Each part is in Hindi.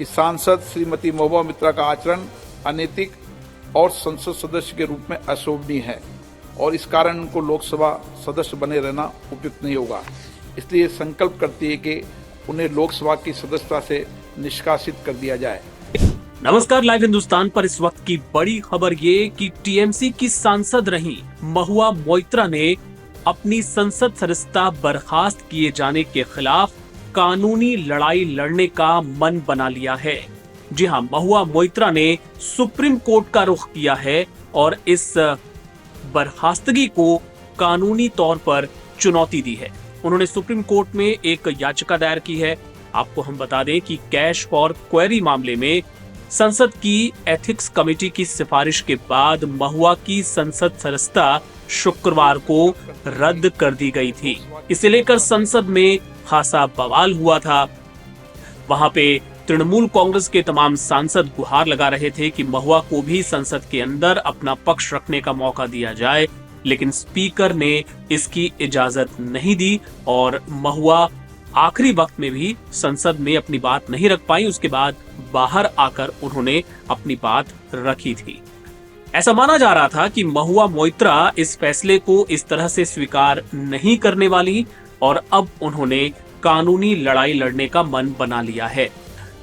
कि सांसद श्रीमती महुआ मोइत्रा का आचरण अनैतिक और संसद सदस्य के रूप में अशोभनीय है और इस कारण उनको लोकसभा सदस्य बने रहना उपयुक्त नहीं होगा। इसलिए संकल्प करती है कि उन्हें लोकसभा की सदस्यता से निष्कासित कर दिया जाए। नमस्कार, लाइव हिंदुस्तान पर इस वक्त की बड़ी खबर ये कि टीएमसी की सांसद रही महुआ मोइत्रा ने अपनी संसद सदस्यता बर्खास्त किए जाने के खिलाफ कानूनी लड़ाई लड़ने का मन बना लिया है। जी हां, महुआ मोइत्रा ने सुप्रीम कोर्ट का रुख किया है और इस बर्खास्तगी को कानूनी तौर पर चुनौती दी है। उन्होंने सुप्रीम कोर्ट में एक याचिका दायर की है। आपको हम बता दें कि कैश फॉर क्वेरी मामले में संसद की एथिक्स कमेटी की सिफारिश के बाद महुआ की संसद सदस्यता शुक्रवार को रद्द कर दी गई थी। इसे लेकर संसद में खासा बवाल हुआ था। वहां पे तृणमूल कांग्रेस के तमाम सांसद गुहार लगा रहे थे कि महुआ को भी संसद के अंदर अपना पक्ष रखने का मौका दिया जाए, लेकिन स्पीकर ने इसकी इजाजत नहीं दी और महुआ आखिरी वक्त में भी संसद में अपनी बात नहीं रख पाई। उसके बाद बाहर आकर उन्होंने अपनी बात रखी थी। ऐसा माना जा रहा था कि महुआ मोइत्रा इस फैसले को इस तरह से स्वीकार नहीं करने वाली और अब उन्होंने कानूनी लड़ाई लड़ने का मन बना लिया है।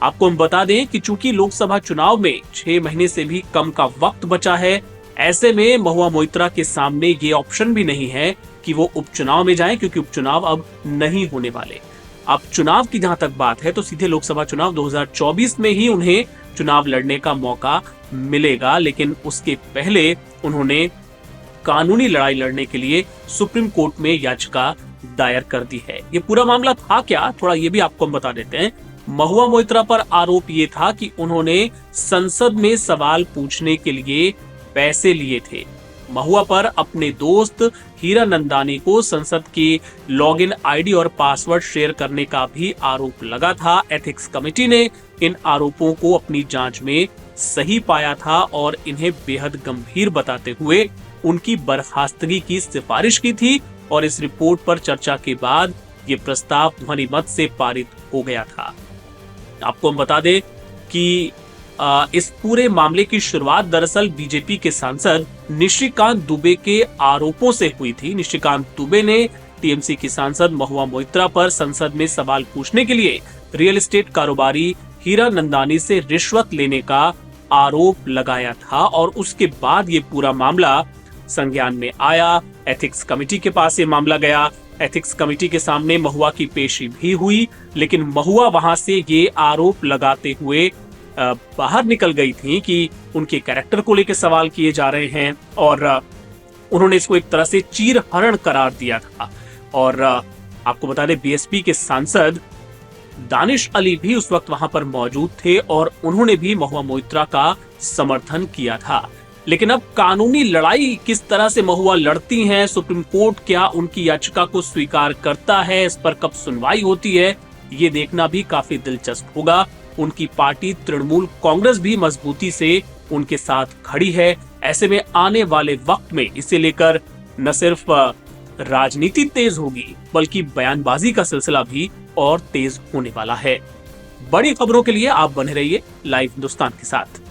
आपको हम बता दें कि चूंकि लोकसभा चुनाव में 6 महीने से भी कम का वक्त बचा है, ऐसे में महुआ मोइत्रा के सामने ये ऑप्शन भी नहीं है कि वो उपचुनाव में जाएं, क्योंकि उपचुनाव अब नहीं होने वाले। अब चुनाव की जहां तक बात है तो सीधे लोकसभा चुनाव 2024 में ही उन्हें चुनाव लड़ने का मौका मिलेगा, लेकिन उसके पहले उन्होंने कानूनी लड़ाई लड़ने के लिए सुप्रीम कोर्ट में याचिका दायर कर दी है। ये पूरा मामला था क्या, थोड़ा ये भी आपको हम बता देते हैं। महुआ मोइत्रा पर आरोप ये था कि उन्होंने संसद में सवाल पूछने के लिए पैसे लिए थे। महुआ पर अपने दोस्त हीरानंदानी को संसद की लॉगिन आईडी और पासवर्ड शेयर करने का भी आरोप लगा था। एथिक्स कमेटी ने इन आरोपों को अपनी जांच में सही पाया था और इन्हें बेहद गंभीर बताते हुए उनकी बर्खास्तगी की सिफारिश की थी और इस रिपोर्ट पर चर्चा के बाद ये प्रस्ताव ध्वनिमत से पारित हो गया था। आपको हम बता दें कि इस पूरे मामले की शुरुआत दरअसल बीजेपी के सांसद निशिकांत दुबे के आरोपों से हुई थी। निशिकांत दुबे ने टीएमसी की सांसद महुआ मोइत्रा पर संसद में सवाल पूछने के लिए रियल एस्टेट कारोबारी हीरानंदानी से रिश्वत लेने का आरोप लगाया था और उसके बाद ये पूरा मामला संज्ञान में आया। एथिक्स कमेटी के पास ये मामला गया। एथिक्स कमेटी के सामने महुआ की पेशी भी हुई, लेकिन महुआ वहां से ये आरोप लगाते हुए बाहर निकल गई थी कि उनके कैरेक्टर को लेकर सवाल किए जा रहे हैं और उन्होंने इसको एक तरह से चीरहरण करार दिया था। और आपको बता दें, बीएसपी के सांसद दानिश अली भी उस वक्त वहां पर मौजूद थे और उन्होंने भी महुआ मोइत्रा का समर्थन किया था। लेकिन अब कानूनी लड़ाई किस तरह से महुआ लड़ती हैं, सुप्रीम कोर्ट क्या उनकी याचिका को स्वीकार करता है, इस पर कब सुनवाई होती है, ये देखना भी काफी दिलचस्प होगा। उनकी पार्टी तृणमूल कांग्रेस भी मजबूती से उनके साथ खड़ी है। ऐसे में आने वाले वक्त में इसे लेकर न सिर्फ राजनीति तेज होगी बल्कि बयानबाजी का सिलसिला भी और तेज होने वाला है। बड़ी खबरों के लिए आप बने रहिए लाइव हिंदुस्तान के साथ।